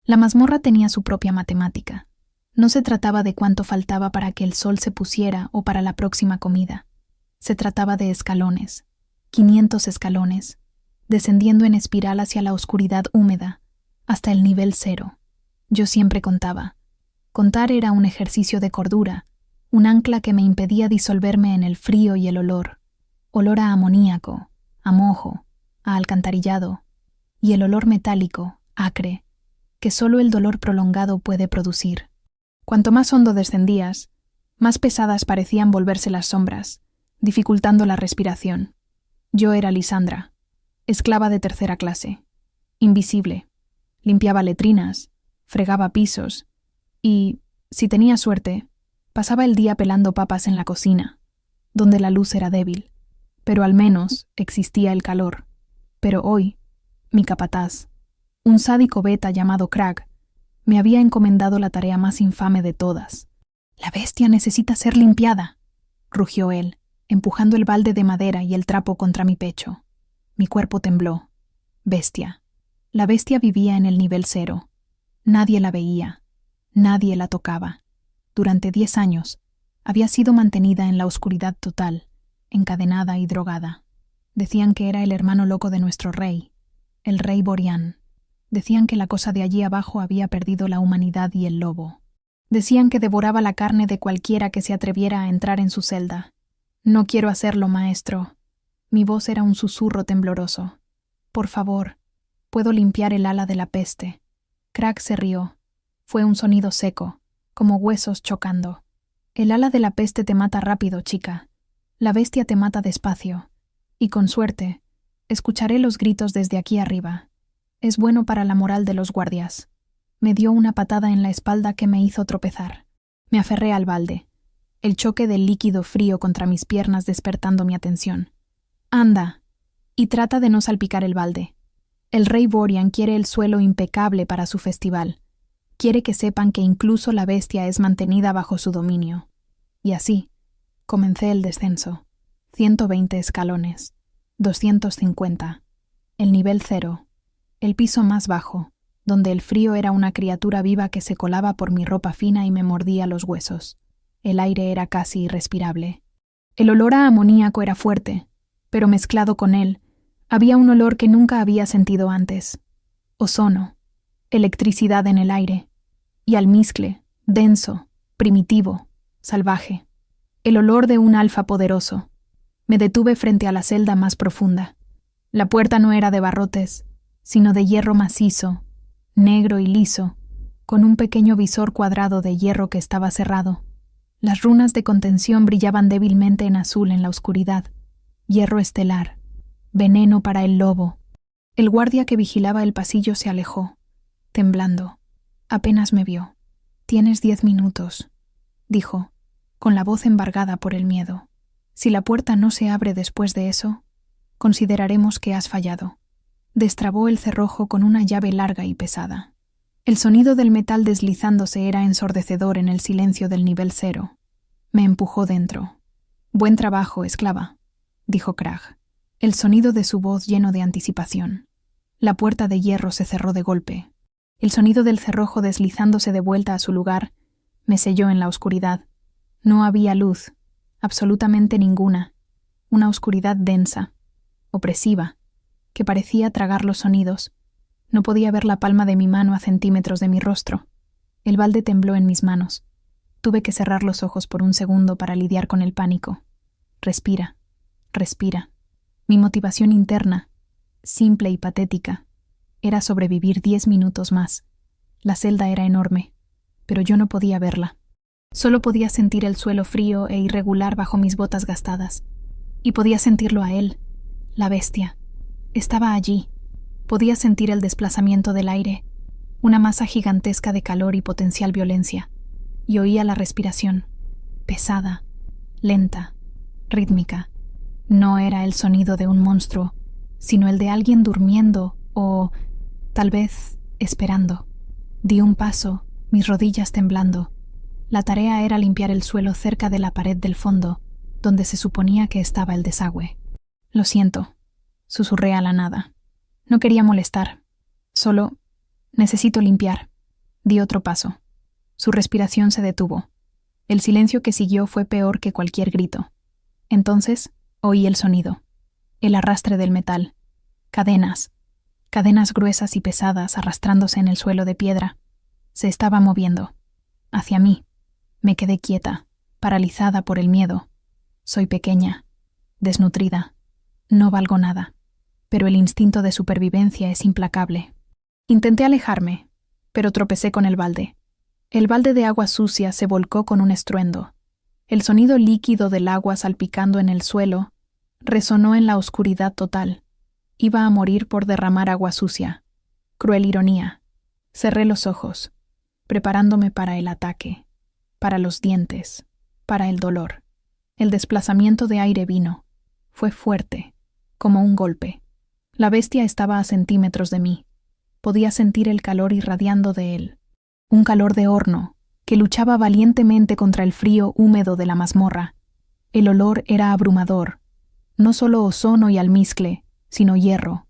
La mazmorra tenía su propia matemática. No se trataba de cuánto faltaba para que el sol se pusiera o para la próxima comida. Se trataba de escalones, 500 escalones, descendiendo en espiral hacia la oscuridad húmeda, hasta el nivel 0. Yo siempre contaba. Contar era un ejercicio de cordura, un ancla que me impedía disolverme en el frío y el olor. Olor a amoníaco, a mojo, a alcantarillado, y el olor metálico, acre, que solo el dolor prolongado puede producir. Cuanto más hondo descendías, más pesadas parecían volverse las sombras, dificultando la respiración. Yo era Lisandra, esclava de 3ª clase, invisible, limpiaba letrinas, fregaba pisos y, si tenía suerte, pasaba el día pelando papas en la cocina, donde la luz era débil, pero al menos existía el calor. Pero hoy, mi capataz, un sádico beta llamado Crag, me había encomendado la tarea más infame de todas. «La bestia necesita ser limpiada», rugió él, empujando el balde de madera y el trapo contra mi pecho. Mi cuerpo tembló. Bestia. La bestia vivía en el nivel 0. Nadie la veía. Nadie la tocaba. Durante 10 años, había sido mantenida en la oscuridad total, encadenada y drogada. Decían que era el hermano loco de nuestro rey, el rey Borian. Decían que la cosa de allí abajo había perdido la humanidad y el lobo. Decían que devoraba la carne de cualquiera que se atreviera a entrar en su celda. «No quiero hacerlo, maestro». Mi voz era un susurro tembloroso. «Por favor, puedo limpiar el ala de la peste». Crag se rió. Fue un sonido seco, como huesos chocando. «El ala de la peste te mata rápido, chica. La bestia te mata despacio. Y con suerte, escucharé los gritos desde aquí arriba. Es bueno para la moral de los guardias». Me dio una patada en la espalda que me hizo tropezar. Me aferré al balde, el choque del líquido frío contra mis piernas despertando mi atención. «Anda, y trata de no salpicar el balde. El rey Borian quiere el suelo impecable para su festival. Quiere que sepan que incluso la bestia es mantenida bajo su dominio». Y así, comencé el descenso. 120 escalones, 250, el nivel 0, el piso más bajo, donde el frío era una criatura viva que se colaba por mi ropa fina y me mordía los huesos. El aire era casi irrespirable. El olor a amoníaco era fuerte, pero mezclado con él, había un olor que nunca había sentido antes. Ozono, electricidad en el aire, y almizcle, denso, primitivo, salvaje. El olor de un alfa poderoso. Me detuve frente a la celda más profunda. La puerta no era de barrotes, sino de hierro macizo, negro y liso, con un pequeño visor cuadrado de hierro que estaba cerrado. Las runas de contención brillaban débilmente en azul en la oscuridad. Hierro estelar. Veneno para el lobo. El guardia que vigilaba el pasillo se alejó, temblando. Apenas me vio. «Tienes 10 minutos», dijo, con la voz embargada por el miedo. «Si la puerta no se abre después de eso, consideraremos que has fallado». Destrabó el cerrojo con una llave larga y pesada. El sonido del metal deslizándose era ensordecedor en el silencio del nivel 0. Me empujó dentro. «Buen trabajo, esclava», dijo Crag, el sonido de su voz lleno de anticipación. La puerta de hierro se cerró de golpe. El sonido del cerrojo deslizándose de vuelta a su lugar me selló en la oscuridad. No había luz, absolutamente ninguna. Una oscuridad densa, opresiva, que parecía tragar los sonidos. No podía ver la palma de mi mano a centímetros de mi rostro. El balde tembló en mis manos. Tuve que cerrar los ojos por un segundo para lidiar con el pánico. Respira, respira. Mi motivación interna, simple y patética, era sobrevivir 10 minutos más. La celda era enorme, pero yo no podía verla. Solo podía sentir el suelo frío e irregular bajo mis botas gastadas. Y podía sentirlo a él, la bestia. Estaba allí. Podía sentir el desplazamiento del aire, una masa gigantesca de calor y potencial violencia, y oía la respiración, pesada, lenta, rítmica. No era el sonido de un monstruo, sino el de alguien durmiendo o, tal vez, esperando. Di un paso, mis rodillas temblando. La tarea era limpiar el suelo cerca de la pared del fondo, donde se suponía que estaba el desagüe. «Lo siento», susurré a la nada. No quería molestar. Solo necesito limpiar. Di otro paso. Su respiración se detuvo. El silencio que siguió fue peor que cualquier grito. Entonces, oí el sonido. El arrastre del metal. Cadenas. Cadenas gruesas y pesadas arrastrándose en el suelo de piedra. Se estaba moviendo. Hacia mí. Me quedé quieta, paralizada por el miedo. Soy pequeña, desnutrida. No valgo nada. Pero el instinto de supervivencia es implacable. Intenté alejarme, pero tropecé con el balde. El balde de agua sucia se volcó con un estruendo. El sonido líquido del agua salpicando en el suelo resonó en la oscuridad total. Iba a morir por derramar agua sucia. Cruel ironía. Cerré los ojos, preparándome para el ataque, para los dientes, para el dolor. El desplazamiento de aire vino. Fue fuerte, como un golpe. La bestia estaba a centímetros de mí. Podía sentir el calor irradiando de él. Un calor de horno, que luchaba valientemente contra el frío húmedo de la mazmorra. El olor era abrumador. No solo ozono y almizcle, sino hierro.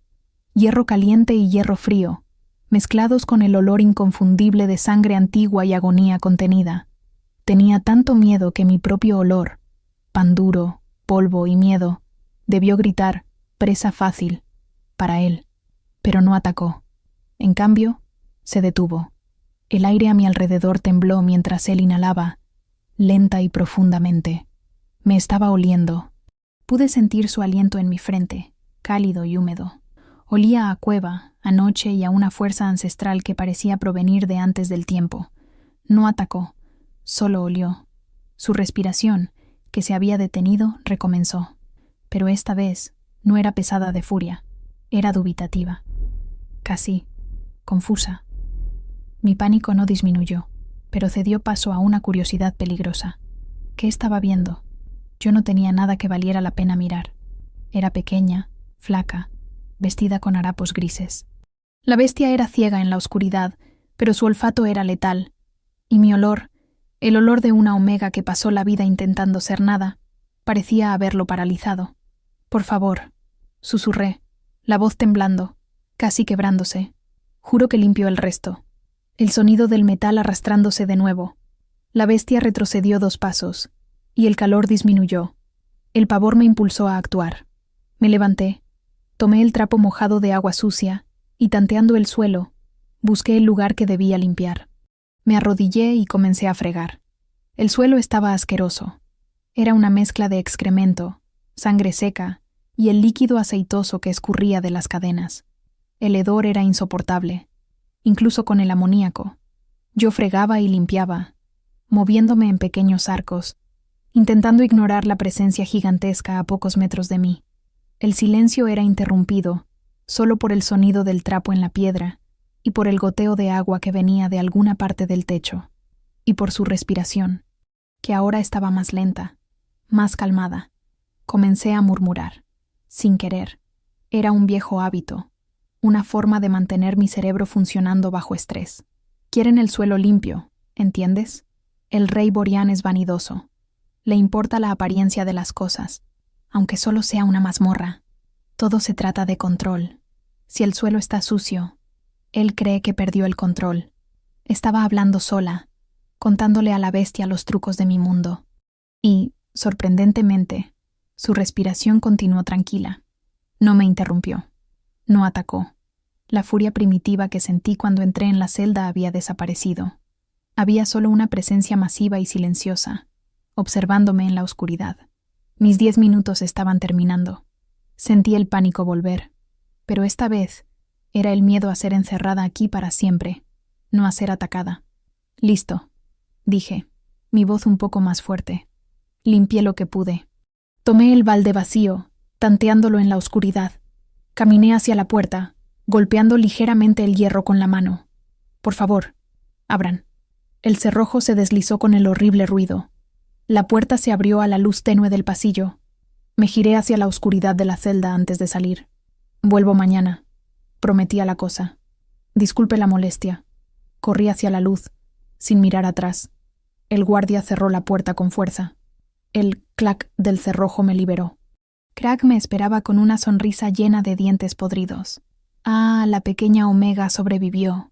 Hierro caliente y hierro frío, mezclados con el olor inconfundible de sangre antigua y agonía contenida. Tenía tanto miedo que mi propio olor, pan duro, polvo y miedo, debió gritar, presa fácil, para él. Pero no atacó. En cambio, se detuvo. El aire a mi alrededor tembló mientras él inhalaba, lenta y profundamente. Me estaba oliendo. Pude sentir su aliento en mi frente, cálido y húmedo. Olía a cueva, a noche y a una fuerza ancestral que parecía provenir de antes del tiempo. No atacó, solo olió. Su respiración, que se había detenido, recomenzó. Pero esta vez no era pesada de furia, era dubitativa. Casi confusa. Mi pánico no disminuyó, pero cedió paso a una curiosidad peligrosa. ¿Qué estaba viendo? Yo no tenía nada que valiera la pena mirar. Era pequeña, flaca, vestida con harapos grises. La bestia era ciega en la oscuridad, pero su olfato era letal. Y mi olor, el olor de una omega que pasó la vida intentando ser nada, parecía haberlo paralizado. «Por favor», susurré, la voz temblando, casi quebrándose. Juro que limpió el resto. El sonido del metal arrastrándose de nuevo. La bestia retrocedió 2 pasos, y el calor disminuyó. El pavor me impulsó a actuar. Me levanté, tomé el trapo mojado de agua sucia, y tanteando el suelo, busqué el lugar que debía limpiar. Me arrodillé y comencé a fregar. El suelo estaba asqueroso. Era una mezcla de excremento, sangre seca y el líquido aceitoso que escurría de las cadenas. El hedor era insoportable, incluso con el amoníaco. Yo fregaba y limpiaba, moviéndome en pequeños arcos, intentando ignorar la presencia gigantesca a pocos metros de mí. El silencio era interrumpido, solo por el sonido del trapo en la piedra y por el goteo de agua que venía de alguna parte del techo, y por su respiración, que ahora estaba más lenta, más calmada. Comencé a murmurar, sin querer. Era un viejo hábito, una forma de mantener mi cerebro funcionando bajo estrés. Quieren el suelo limpio, ¿entiendes? El rey Borian es vanidoso. Le importa la apariencia de las cosas, aunque solo sea una mazmorra. Todo se trata de control. Si el suelo está sucio, él cree que perdió el control. Estaba hablando sola, contándole a la bestia los trucos de mi mundo. Y, sorprendentemente, su respiración continuó tranquila. No me interrumpió. No atacó. La furia primitiva que sentí cuando entré en la celda había desaparecido. Había solo una presencia masiva y silenciosa, observándome en la oscuridad. Mis 10 minutos estaban terminando. Sentí el pánico volver, pero esta vez era el miedo a ser encerrada aquí para siempre, no a ser atacada. «Listo», dije, mi voz un poco más fuerte. Limpié lo que pude. Tomé el balde vacío, tanteándolo en la oscuridad. Caminé hacia la puerta, golpeando ligeramente el hierro con la mano. «Por favor, abran». El cerrojo se deslizó con el horrible ruido. La puerta se abrió a la luz tenue del pasillo. Me giré hacia la oscuridad de la celda antes de salir. «Vuelvo mañana», prometí a la cosa. «Disculpe la molestia». Corrí hacia la luz, sin mirar atrás. El guardia cerró la puerta con fuerza. El clac del cerrojo me liberó. Crag me esperaba con una sonrisa llena de dientes podridos. Ah, la pequeña Omega sobrevivió.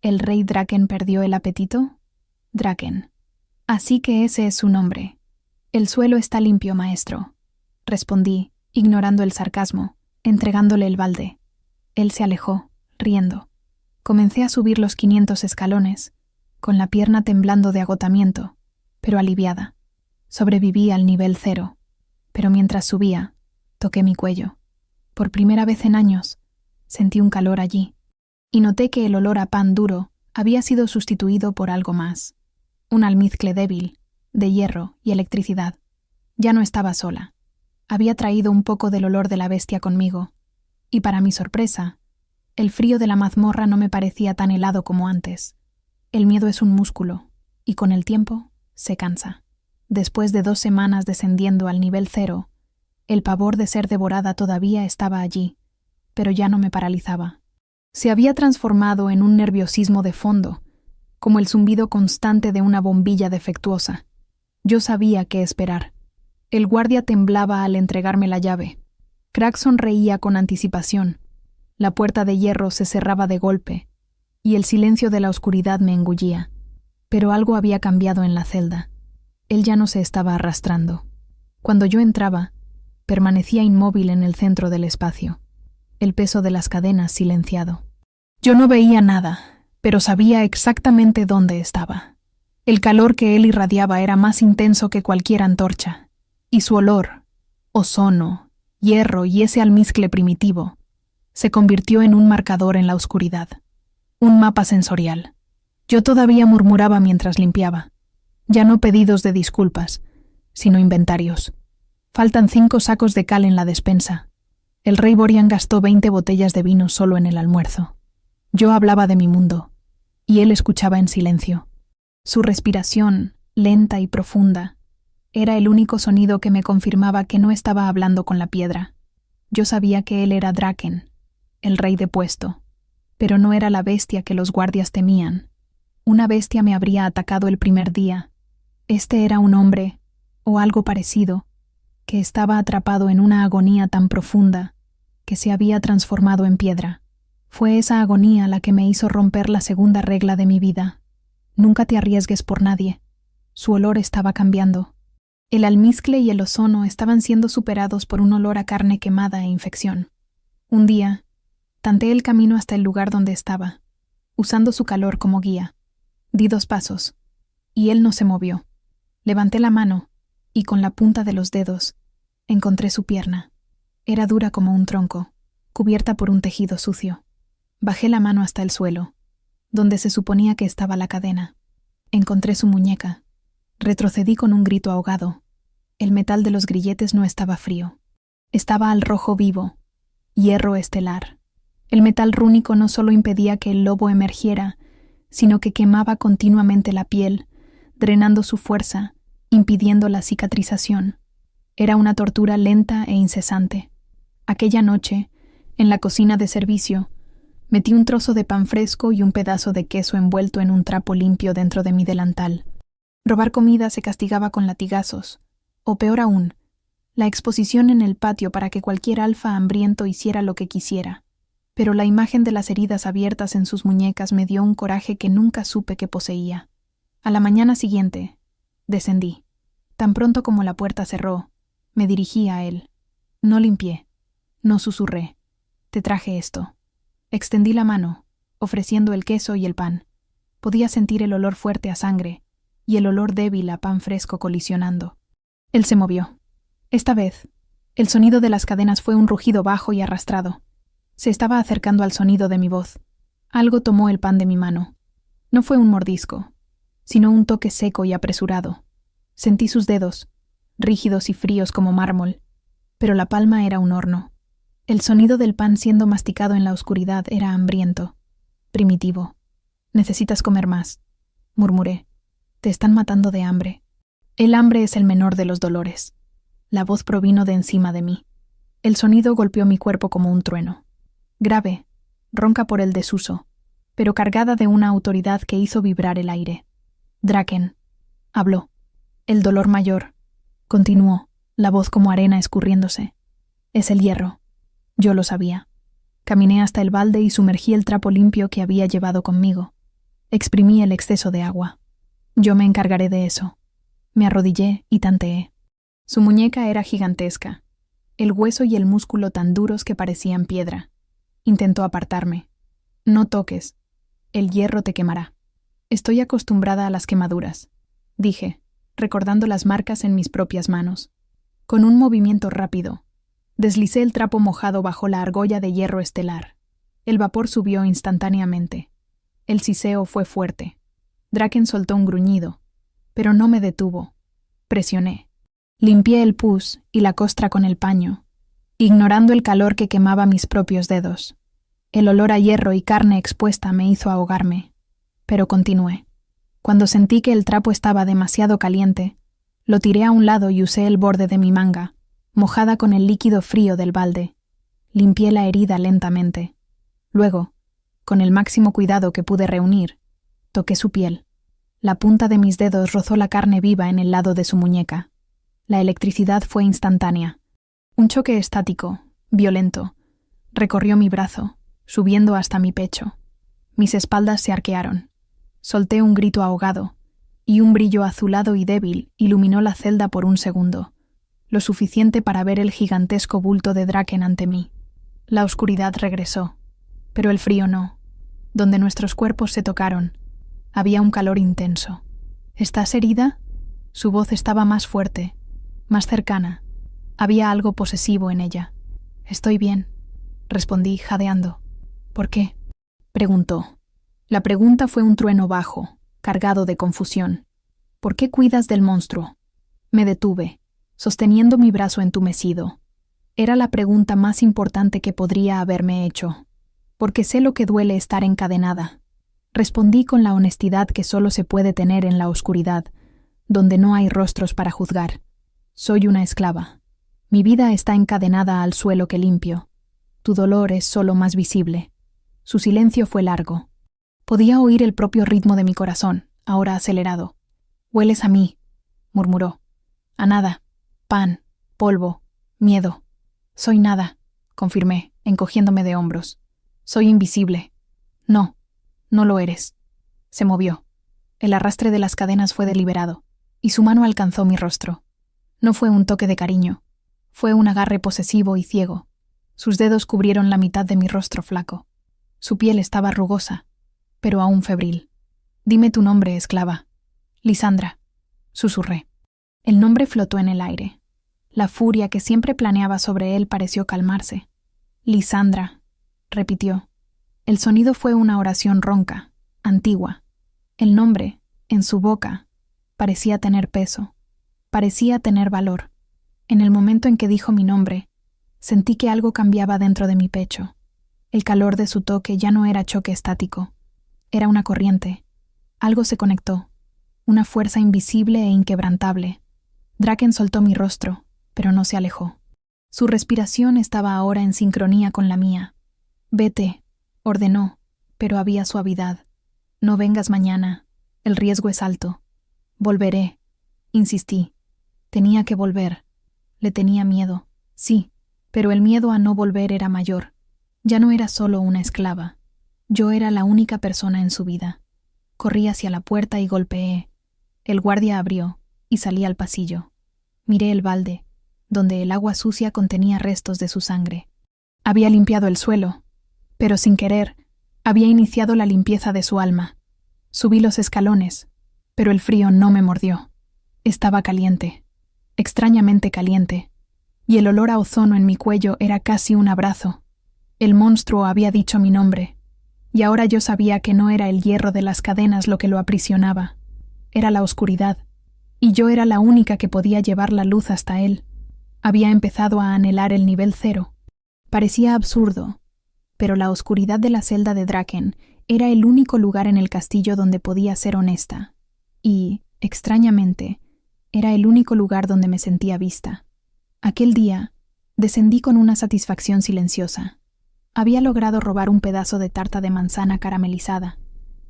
¿El rey Draken perdió el apetito? Draken. Así que ese es su nombre. El suelo está limpio, maestro. Respondí, ignorando el sarcasmo, entregándole el balde. Él se alejó, riendo. Comencé a subir los 500 escalones, con la pierna temblando de agotamiento, pero aliviada. Sobreviví al nivel 0, pero mientras subía, toqué mi cuello. Por primera vez en años, sentí un calor allí, y noté que el olor a pan duro había sido sustituido por algo más. Un almizcle débil, de hierro y electricidad. Ya no estaba sola. Había traído un poco del olor de la bestia conmigo, y para mi sorpresa, el frío de la mazmorra no me parecía tan helado como antes. El miedo es un músculo, y con el tiempo se cansa. Después de 2 semanas descendiendo al nivel 0, el pavor de ser devorada todavía estaba allí, pero ya no me paralizaba. Se había transformado en un nerviosismo de fondo, como el zumbido constante de una bombilla defectuosa. Yo sabía qué esperar. El guardia temblaba al entregarme la llave. Crack sonreía con anticipación. La puerta de hierro se cerraba de golpe, y el silencio de la oscuridad me engullía. Pero algo había cambiado en la celda. Él ya no se estaba arrastrando. Cuando yo entraba, permanecía inmóvil en el centro del espacio, el peso de las cadenas silenciado. Yo no veía nada, pero sabía exactamente dónde estaba. El calor que él irradiaba era más intenso que cualquier antorcha, y su olor, ozono, hierro y ese almizcle primitivo, se convirtió en un marcador en la oscuridad, un mapa sensorial. Yo todavía murmuraba mientras limpiaba. Ya no pedidos de disculpas, sino inventarios. Faltan 5 sacos de cal en la despensa. El rey Borian gastó 20 botellas de vino solo en el almuerzo. Yo hablaba de mi mundo, y él escuchaba en silencio. Su respiración, lenta y profunda, era el único sonido que me confirmaba que no estaba hablando con la piedra. Yo sabía que él era Draken, el rey depuesto, pero no era la bestia que los guardias temían. Una bestia me habría atacado el primer día. Este era un hombre, o algo parecido, que estaba atrapado en una agonía tan profunda que se había transformado en piedra. Fue esa agonía la que me hizo romper la segunda regla de mi vida. Nunca te arriesgues por nadie. Su olor estaba cambiando. El almizcle y el ozono estaban siendo superados por un olor a carne quemada e infección. Un día, tanteé el camino hasta el lugar donde estaba, usando su calor como guía. Di 2 pasos, y él no se movió. Levanté la mano, y con la punta de los dedos, encontré su pierna. Era dura como un tronco, cubierta por un tejido sucio. Bajé la mano hasta el suelo, donde se suponía que estaba la cadena. Encontré su muñeca. Retrocedí con un grito ahogado. El metal de los grilletes no estaba frío. Estaba al rojo vivo, hierro estelar. El metal rúnico no solo impedía que el lobo emergiera, sino que quemaba continuamente la piel, drenando su fuerza, impidiendo la cicatrización. Era una tortura lenta e incesante. Aquella noche, en la cocina de servicio, metí un trozo de pan fresco y un pedazo de queso envuelto en un trapo limpio dentro de mi delantal. Robar comida se castigaba con latigazos, o peor aún, la exposición en el patio para que cualquier alfa hambriento hiciera lo que quisiera. Pero la imagen de las heridas abiertas en sus muñecas me dio un coraje que nunca supe que poseía. A la mañana siguiente, descendí. Tan pronto como la puerta cerró, me dirigí a él. No limpié, no susurré. Te traje esto. Extendí la mano, ofreciendo el queso y el pan. Podía sentir el olor fuerte a sangre y el olor débil a pan fresco colisionando. Él se movió. Esta vez, el sonido de las cadenas fue un rugido bajo y arrastrado. Se estaba acercando al sonido de mi voz. Algo tomó el pan de mi mano. No fue un mordisco, sino un toque seco y apresurado. Sentí sus dedos, rígidos y fríos como mármol, pero la palma era un horno. El sonido del pan siendo masticado en la oscuridad era hambriento, primitivo. Necesitas comer más, murmuré. Te están matando de hambre. El hambre es el menor de los dolores. La voz provino de encima de mí. El sonido golpeó mi cuerpo como un trueno. Grave, ronca por el desuso, pero cargada de una autoridad que hizo vibrar el aire. Draken, habló. El dolor mayor, continuó, la voz como arena escurriéndose. Es el hierro. Yo lo sabía. Caminé hasta el balde y sumergí el trapo limpio que había llevado conmigo. Exprimí el exceso de agua. Yo me encargaré de eso. Me arrodillé y tanteé. Su muñeca era gigantesca, el hueso y el músculo tan duros que parecían piedra. Intentó apartarme. No toques. El hierro te quemará. Estoy acostumbrada a las quemaduras, dije, recordando las marcas en mis propias manos. Con un movimiento rápido, deslicé el trapo mojado bajo la argolla de hierro estelar. El vapor subió instantáneamente. El siseo fue fuerte. Draken soltó un gruñido, pero no me detuvo. Presioné. Limpié el pus y la costra con el paño, ignorando el calor que quemaba mis propios dedos. El olor a hierro y carne expuesta me hizo ahogarme, pero continué. Cuando sentí que el trapo estaba demasiado caliente, lo tiré a un lado y usé el borde de mi manga, mojada con el líquido frío del balde. Limpié la herida lentamente. Luego, con el máximo cuidado que pude reunir, toqué su piel. La punta de mis dedos rozó la carne viva en el lado de su muñeca. La electricidad fue instantánea. Un choque estático, violento, recorrió mi brazo, subiendo hasta mi pecho. Mis espaldas se arquearon. Solté un grito ahogado, y un brillo azulado y débil iluminó la celda por un segundo, lo suficiente para ver el gigantesco bulto de Draken ante mí. La oscuridad regresó, pero el frío no. Donde nuestros cuerpos se tocaron, había un calor intenso. ¿Estás herida? Su voz estaba más fuerte, más cercana. Había algo posesivo en ella. Estoy bien, respondí jadeando. ¿Por qué?, preguntó. La pregunta fue un trueno bajo, cargado de confusión. ¿Por qué cuidas del monstruo? Me detuve, sosteniendo mi brazo entumecido. Era la pregunta más importante que podría haberme hecho, porque sé lo que duele estar encadenada. Respondí con la honestidad que solo se puede tener en la oscuridad, donde no hay rostros para juzgar. Soy una esclava. Mi vida está encadenada al suelo que limpio. Tu dolor es solo más visible. Su silencio fue largo. Podía oír el propio ritmo de mi corazón, ahora acelerado. «Hueles a mí», murmuró. «A nada. Pan, polvo, miedo». «Soy nada», confirmé, encogiéndome de hombros. «Soy invisible». «No, no lo eres». Se movió. El arrastre de las cadenas fue deliberado, y su mano alcanzó mi rostro. No fue un toque de cariño. Fue un agarre posesivo y ciego. Sus dedos cubrieron la mitad de mi rostro flaco. Su piel estaba rugosa, pero aún febril. «Dime tu nombre, esclava». «Lisandra», susurré. El nombre flotó en el aire. La furia que siempre planeaba sobre él pareció calmarse. «Lisandra», repitió. El sonido fue una oración ronca, antigua. El nombre, en su boca, parecía tener peso, parecía tener valor. En el momento en que dijo mi nombre, sentí que algo cambiaba dentro de mi pecho. El calor de su toque ya no era choque estático. Era una corriente. Algo se conectó. Una fuerza invisible e inquebrantable. Draken soltó mi rostro, pero no se alejó. Su respiración estaba ahora en sincronía con la mía. «Vete», ordenó, pero había suavidad. «No vengas mañana. El riesgo es alto». «Volveré», insistí. Tenía que volver. Le tenía miedo. Sí, pero el miedo a no volver era mayor. Ya no era solo una esclava. Yo era la única persona en su vida. Corrí hacia la puerta y golpeé. El guardia abrió y salí al pasillo. Miré el balde, donde el agua sucia contenía restos de su sangre. Había limpiado el suelo, pero sin querer, había iniciado la limpieza de su alma. Subí los escalones, pero el frío no me mordió. Estaba caliente, extrañamente caliente, y el olor a ozono en mi cuello era casi un abrazo. El monstruo había dicho mi nombre, y ahora yo sabía que no era el hierro de las cadenas lo que lo aprisionaba. Era la oscuridad, y yo era la única que podía llevar la luz hasta él. Había empezado a anhelar el nivel 0. Parecía absurdo, pero la oscuridad de la celda de Draken era el único lugar en el castillo donde podía ser honesta. Y, extrañamente, era el único lugar donde me sentía vista. Aquel día, descendí con una satisfacción silenciosa. Había logrado robar un pedazo de tarta de manzana caramelizada,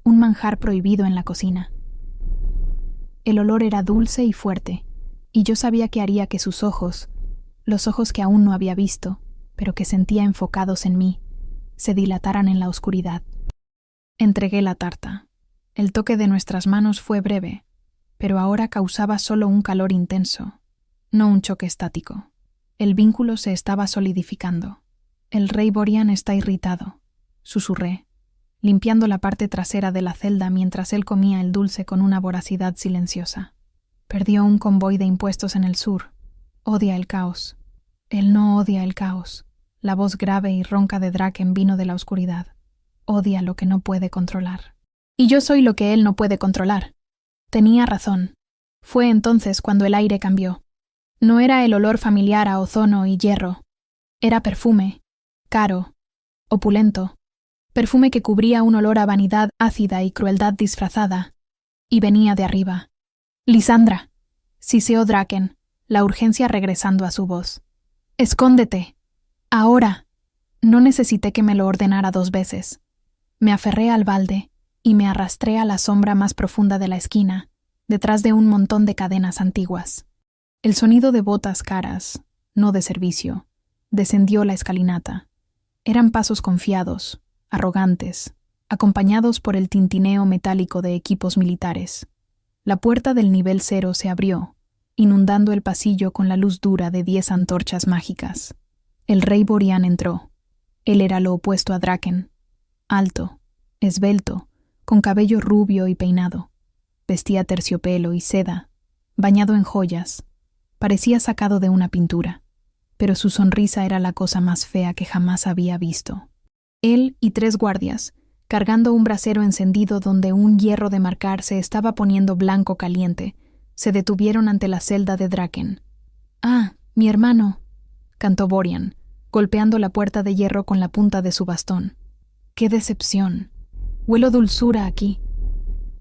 un manjar prohibido en la cocina. El olor era dulce y fuerte, y yo sabía que haría que sus ojos, los ojos que aún no había visto, pero que sentía enfocados en mí, se dilataran en la oscuridad. Entregué la tarta. El toque de nuestras manos fue breve, pero ahora causaba solo un calor intenso, no un choque estático. El vínculo se estaba solidificando. El rey Borian está irritado, susurré, limpiando la parte trasera de la celda mientras él comía el dulce con una voracidad silenciosa. Perdió un convoy de impuestos en el sur. Odia el caos. Él no odia el caos. La voz grave y ronca de Draken vino de la oscuridad. Odia lo que no puede controlar. Y yo soy lo que él no puede controlar. Tenía razón. Fue entonces cuando el aire cambió. No era el olor familiar a ozono y hierro. Era perfume, caro, opulento. Perfume que cubría un olor a vanidad ácida y crueldad disfrazada. Y venía de arriba. «Lisandra», siseó Draken, la urgencia regresando a su voz. «Escóndete. Ahora». No necesité que me lo ordenara 2 veces. Me aferré al balde y me arrastré a la sombra más profunda de la esquina, detrás de un montón de cadenas antiguas. El sonido de botas caras, no de servicio, descendió la escalinata. Eran pasos confiados, arrogantes, acompañados por el tintineo metálico de equipos militares. La puerta del nivel 0 se abrió, inundando el pasillo con la luz dura de 10 antorchas mágicas. El rey Borian entró. Él era lo opuesto a Draken. Alto, esbelto, con cabello rubio y peinado. Vestía terciopelo y seda, bañado en joyas. Parecía sacado de una pintura, pero su sonrisa era la cosa más fea que jamás había visto. Él y 3 guardias, cargando un brasero encendido donde un hierro de marcar se estaba poniendo blanco caliente, se detuvieron ante la celda de Draken. «Ah, mi hermano», cantó Borian, golpeando la puerta de hierro con la punta de su bastón. «¡Qué decepción! Huelo dulzura aquí.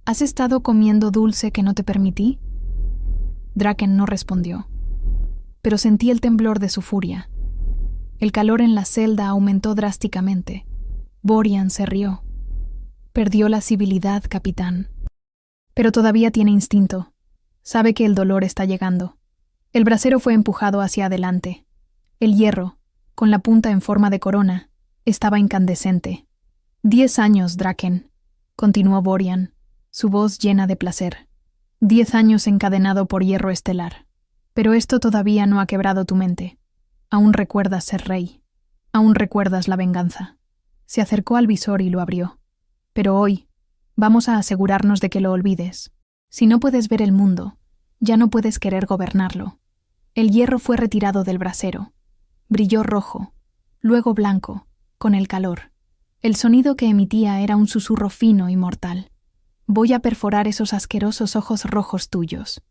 ¿Has estado comiendo dulce que no te permití?» Draken no respondió, pero sentí el temblor de su furia. El calor en la celda aumentó drásticamente. Borian se rió. «Perdió la civilidad, capitán. Pero todavía tiene instinto. Sabe que el dolor está llegando». El brasero fue empujado hacia adelante. El hierro, con la punta en forma de corona, estaba incandescente. 10 años, Draken», continuó Borian, su voz llena de placer. 10 años encadenado por hierro estelar. Pero esto todavía no ha quebrado tu mente. Aún recuerdas ser rey. Aún recuerdas la venganza. Se acercó al visor y lo abrió. Pero hoy, vamos a asegurarnos de que lo olvides. Si no puedes ver el mundo, ya no puedes querer gobernarlo. El hierro fue retirado del brasero. Brilló rojo, luego blanco, con el calor. El sonido que emitía era un susurro fino y mortal. «Voy a perforar esos asquerosos ojos rojos tuyos»,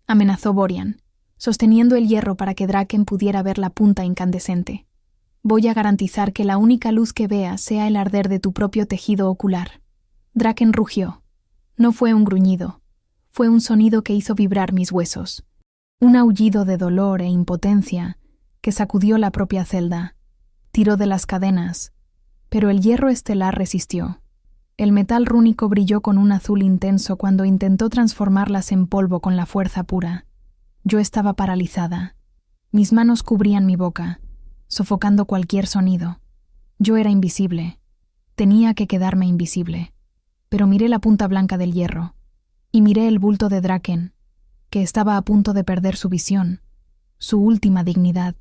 amenazó Borian, sosteniendo el hierro para que Draken pudiera ver la punta incandescente. «Voy a garantizar que la única luz que veas sea el arder de tu propio tejido ocular». Draken rugió. No fue un gruñido. Fue un sonido que hizo vibrar mis huesos. Un aullido de dolor e impotencia que sacudió la propia celda. Tiró de las cadenas, pero el hierro estelar resistió. El metal rúnico brilló con un azul intenso cuando intentó transformarlas en polvo con la fuerza pura. Yo estaba paralizada. Mis manos cubrían mi boca, sofocando cualquier sonido. Yo era invisible. Tenía que quedarme invisible. Pero miré la punta blanca del hierro, y miré el bulto de Draken, que estaba a punto de perder su visión, su última dignidad.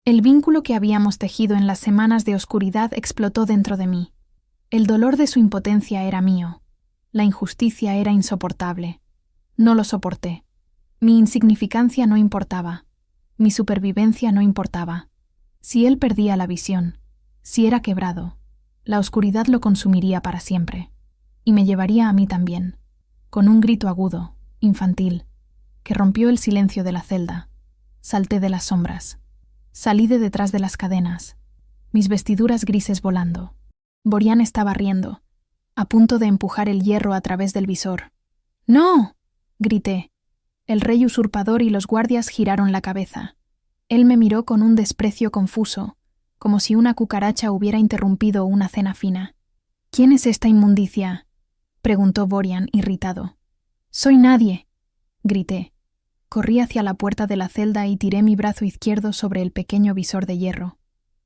El vínculo que habíamos tejido en las semanas de oscuridad explotó dentro de mí. El dolor de su impotencia era mío. La injusticia era insoportable. No lo soporté. Mi insignificancia no importaba. Mi supervivencia no importaba. Si él perdía la visión, si era quebrado, la oscuridad lo consumiría para siempre. Y me llevaría a mí también, con un grito agudo, infantil, que rompió el silencio de la celda. Salté de las sombras. Salí de detrás de las cadenas, mis vestiduras grises volando. Borian estaba riendo, a punto de empujar el hierro a través del visor. «¡No!», grité. El rey usurpador y los guardias giraron la cabeza. Él me miró con un desprecio confuso, como si una cucaracha hubiera interrumpido una cena fina. «¿Quién es esta inmundicia?», preguntó Borian, irritado. «Soy nadie», grité. Corrí hacia la puerta de la celda y tiré mi brazo izquierdo sobre el pequeño visor de hierro,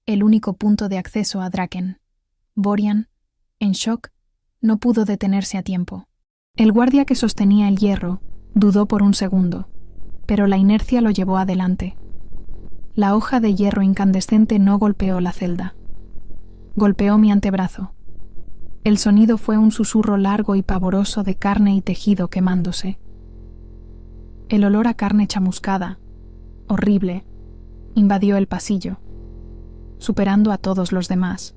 el único punto de acceso a Draken. Borian, en shock, no pudo detenerse a tiempo. El guardia que sostenía el hierro dudó por un segundo, pero la inercia lo llevó adelante. La hoja de hierro incandescente no golpeó la celda. Golpeó mi antebrazo. El sonido fue un susurro largo y pavoroso de carne y tejido quemándose. El olor a carne chamuscada, horrible, invadió el pasillo, superando a todos los demás.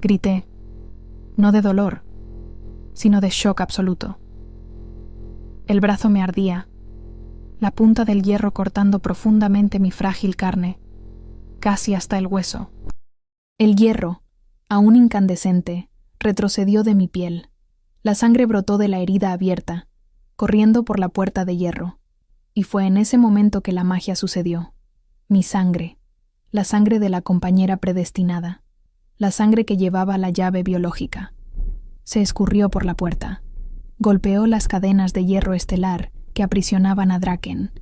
Grité, no de dolor, sino de shock absoluto. El brazo me ardía, la punta del hierro cortando profundamente mi frágil carne, casi hasta el hueso. El hierro, aún incandescente, retrocedió de mi piel. La sangre brotó de la herida abierta, corriendo por la puerta de hierro, y fue en ese momento que la magia sucedió. Mi sangre, la sangre de la compañera predestinada, la sangre que llevaba la llave biológica. Se escurrió por la puerta. Golpeó las cadenas de hierro estelar que aprisionaban a Draken.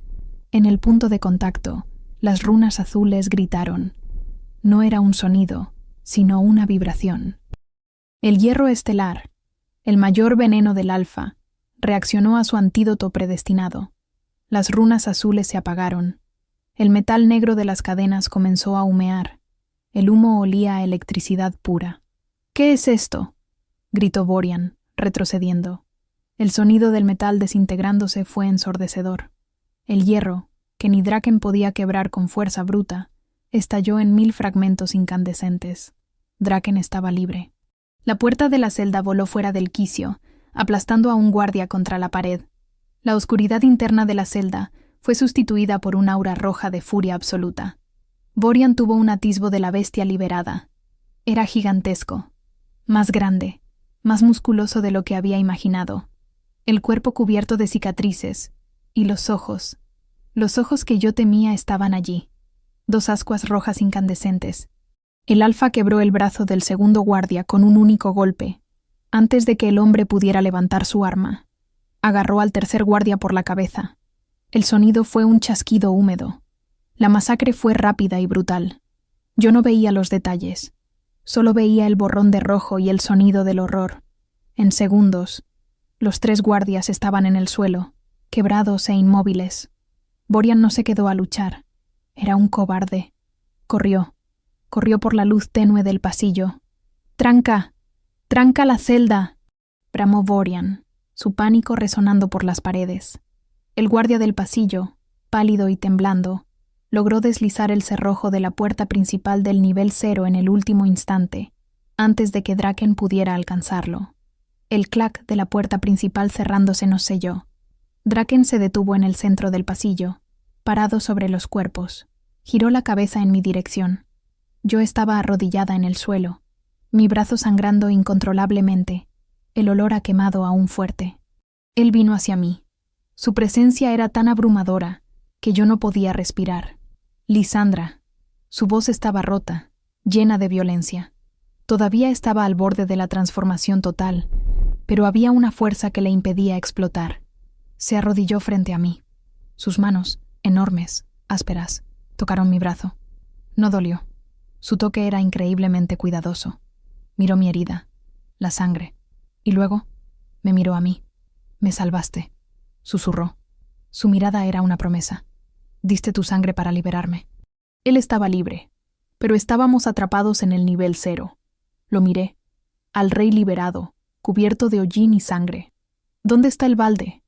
En el punto de contacto, las runas azules gritaron. No era un sonido, sino una vibración. El hierro estelar, el mayor veneno del alfa, reaccionó a su antídoto predestinado. Las runas azules se apagaron. El metal negro de las cadenas comenzó a humear. El humo olía a electricidad pura. ¿Qué es esto?, gritó Borian, retrocediendo. El sonido del metal desintegrándose fue ensordecedor. El hierro, que ni Draken podía quebrar con fuerza bruta, estalló en 1000 fragmentos incandescentes. Draken estaba libre. La puerta de la celda voló fuera del quicio, aplastando a un guardia contra la pared. La oscuridad interna de la celda fue sustituida por un aura roja de furia absoluta. Borian tuvo un atisbo de la bestia liberada. Era gigantesco, más grande, más musculoso de lo que había imaginado. El cuerpo cubierto de cicatrices, y los ojos que yo temía estaban allí. 2 ascuas rojas incandescentes. El alfa quebró el brazo del segundo guardia con un único golpe, antes de que el hombre pudiera levantar su arma. Agarró al tercer guardia por la cabeza. El sonido fue un chasquido húmedo. La masacre fue rápida y brutal. Yo no veía los detalles. Solo veía el borrón de rojo y el sonido del horror. En segundos, los 3 guardias estaban en el suelo, quebrados e inmóviles. Borian no se quedó a luchar. Era un cobarde. Corrió por la luz tenue del pasillo. ¡Tranca! ¡Tranca la celda!, bramó Borian, su pánico resonando por las paredes. El guardia del pasillo, pálido y temblando, logró deslizar el cerrojo de la puerta principal del nivel 0 en el último instante, antes de que Draken pudiera alcanzarlo. El clac de la puerta principal cerrándose nos selló. Draken se detuvo en el centro del pasillo, parado sobre los cuerpos. Giró la cabeza en mi dirección. Yo estaba arrodillada en el suelo, mi brazo sangrando incontrolablemente, el olor a quemado aún fuerte. Él vino hacia mí. Su presencia era tan abrumadora que yo no podía respirar. Lisandra. Su voz estaba rota, llena de violencia. Todavía estaba al borde de la transformación total, pero había una fuerza que le impedía explotar. Se arrodilló frente a mí. Sus manos, enormes, ásperas, tocaron mi brazo. No dolió. Su toque era increíblemente cuidadoso. Miró mi herida, la sangre, y luego me miró a mí. «Me salvaste», susurró. Su mirada era una promesa. «Diste tu sangre para liberarme». Él estaba libre, pero estábamos atrapados en el nivel 0. Lo miré. Al rey liberado, cubierto de hollín y sangre. «¿Dónde está el balde?»,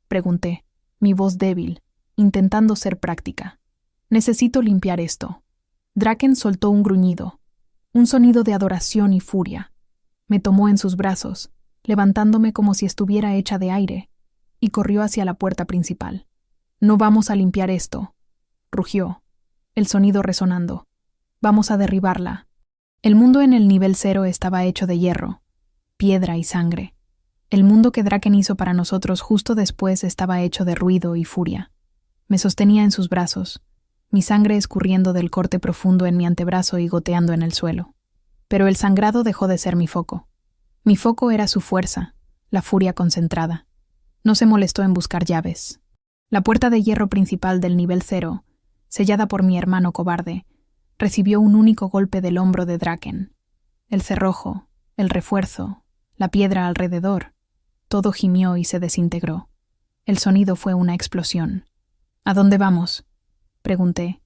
pregunté, mi voz débil, intentando ser práctica. «Necesito limpiar esto». Draken soltó un gruñido, un sonido de adoración y furia. Me tomó en sus brazos, levantándome como si estuviera hecha de aire, y corrió hacia la puerta principal. «No vamos a limpiar esto», rugió, el sonido resonando. «Vamos a derribarla». El mundo en el nivel 0 estaba hecho de hierro, piedra y sangre. El mundo que Draken hizo para nosotros justo después estaba hecho de ruido y furia. Me sostenía en sus brazos, mi sangre escurriendo del corte profundo en mi antebrazo y goteando en el suelo. Pero el sangrado dejó de ser mi foco. Mi foco era su fuerza, la furia concentrada. No se molestó en buscar llaves. La puerta de hierro principal del nivel 0, sellada por mi hermano cobarde, recibió un único golpe del hombro de Draken. El cerrojo, el refuerzo, la piedra alrededor, todo gimió y se desintegró. El sonido fue una explosión. ¿A dónde vamos?, pregunté,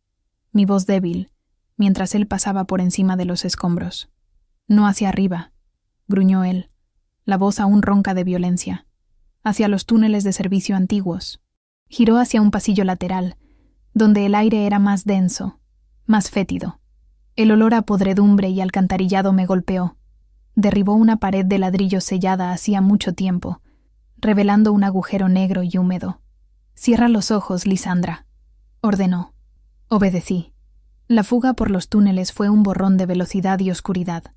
mi voz débil, mientras él pasaba por encima de los escombros. No hacia arriba, gruñó él, la voz aún ronca de violencia. Hacia los túneles de servicio antiguos. Giró hacia un pasillo lateral, donde el aire era más denso, más fétido. El olor a podredumbre y alcantarillado me golpeó. Derribó una pared de ladrillo sellada hacía mucho tiempo, revelando un agujero negro y húmedo. «Cierra los ojos, Lisandra», ordenó. Obedecí. La fuga por los túneles fue un borrón de velocidad y oscuridad.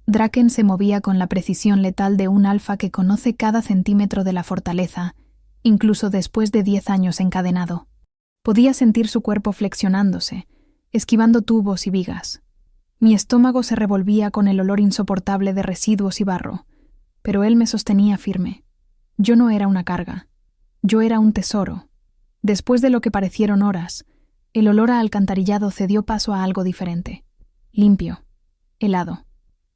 Draken se movía con la precisión letal de un alfa que conoce cada centímetro de la fortaleza, incluso después de 10 años encadenado. Podía sentir su cuerpo flexionándose, esquivando tubos y vigas. Mi estómago se revolvía con el olor insoportable de residuos y barro, pero él me sostenía firme. Yo no era una carga. Yo era un tesoro. Después de lo que parecieron horas, el olor a alcantarillado cedió paso a algo diferente. Limpio. Helado.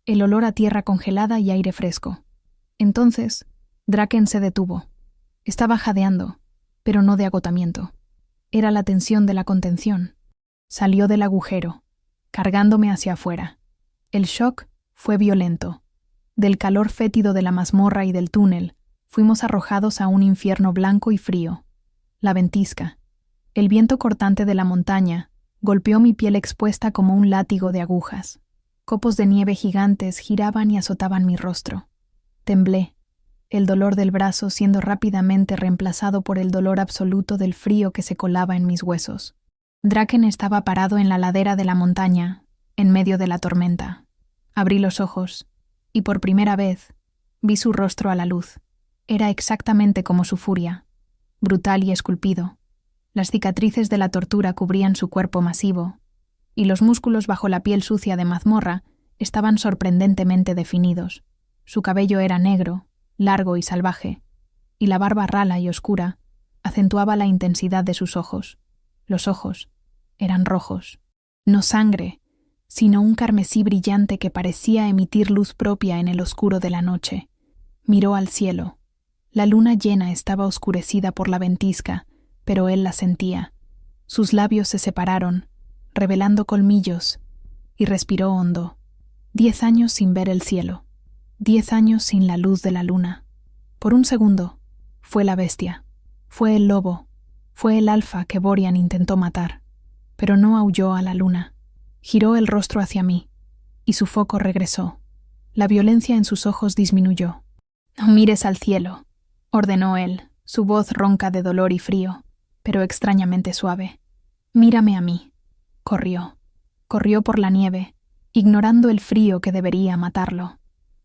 El olor a tierra congelada y aire fresco. Entonces, Draken se detuvo. Estaba jadeando, pero no de agotamiento. Era la tensión de la contención. Salió del agujero, cargándome hacia afuera. El shock fue violento. Del calor fétido de la mazmorra y del túnel, fuimos arrojados a un infierno blanco y frío. La ventisca, el viento cortante de la montaña, golpeó mi piel expuesta como un látigo de agujas. Copos de nieve gigantes giraban y azotaban mi rostro. Temblé, el dolor del brazo siendo rápidamente reemplazado por el dolor absoluto del frío que se colaba en mis huesos. Draken estaba parado en la ladera de la montaña, en medio de la tormenta. Abrí los ojos, y por primera vez, vi su rostro a la luz. Era exactamente como su furia, brutal y esculpido. Las cicatrices de la tortura cubrían su cuerpo masivo, y los músculos bajo la piel sucia de mazmorra estaban sorprendentemente definidos. Su cabello era negro, largo y salvaje, y la barba rala y oscura acentuaba la intensidad de sus ojos. Los ojos eran rojos, no sangre, sino un carmesí brillante que parecía emitir luz propia en el oscuro de la noche. Miró al cielo. La luna llena estaba oscurecida por la ventisca, pero él la sentía. Sus labios se separaron, revelando colmillos, y respiró hondo. 10 años sin ver el cielo. 10 años sin la luz de la luna. Por un segundo, fue la bestia. Fue el lobo. Fue el alfa que Borian intentó matar. Pero no aulló a la luna. Giró el rostro hacia mí, y su foco regresó. La violencia en sus ojos disminuyó. «No mires al cielo», ordenó él, su voz ronca de dolor y frío, pero extrañamente suave. «Mírame a mí». Corrió. Corrió por la nieve, ignorando el frío que debería matarlo.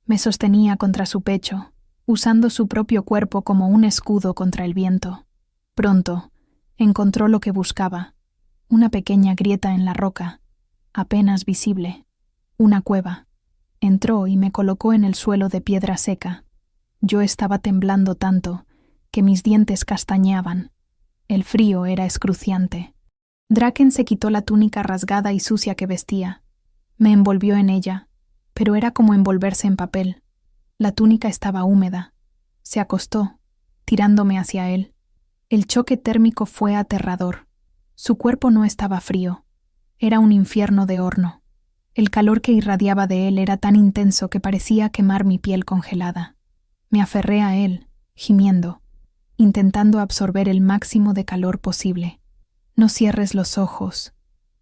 Me sostenía contra su pecho, usando su propio cuerpo como un escudo contra el viento. Pronto, encontró lo que buscaba. Una pequeña grieta en la roca, apenas visible. Una cueva. Entró y me colocó en el suelo de piedra seca. Yo estaba temblando tanto que mis dientes castañeaban. El frío era excruciante. Draken se quitó la túnica rasgada y sucia que vestía. Me envolvió en ella, pero era como envolverse en papel. La túnica estaba húmeda. Se acostó, tirándome hacia él. El choque térmico fue aterrador. Su cuerpo no estaba frío. Era un infierno de horno. El calor que irradiaba de él era tan intenso que parecía quemar mi piel congelada. Me aferré a él, gimiendo, intentando absorber el máximo de calor posible. «No cierres los ojos»,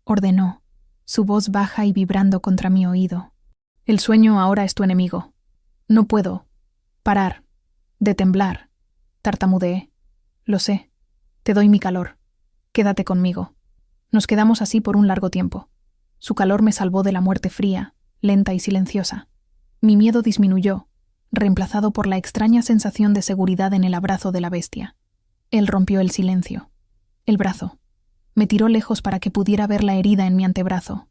ordenó, su voz baja y vibrando contra mi oído. «El sueño ahora es tu enemigo. No puedo parar de temblar», tartamudeé. «Lo sé. Te doy mi calor. Quédate conmigo». Nos quedamos así por un largo tiempo. Su calor me salvó de la muerte fría, lenta y silenciosa. Mi miedo disminuyó, reemplazado por la extraña sensación de seguridad en el abrazo de la bestia. Él rompió el silencio. El brazo. Me tiró lejos para que pudiera ver la herida en mi antebrazo.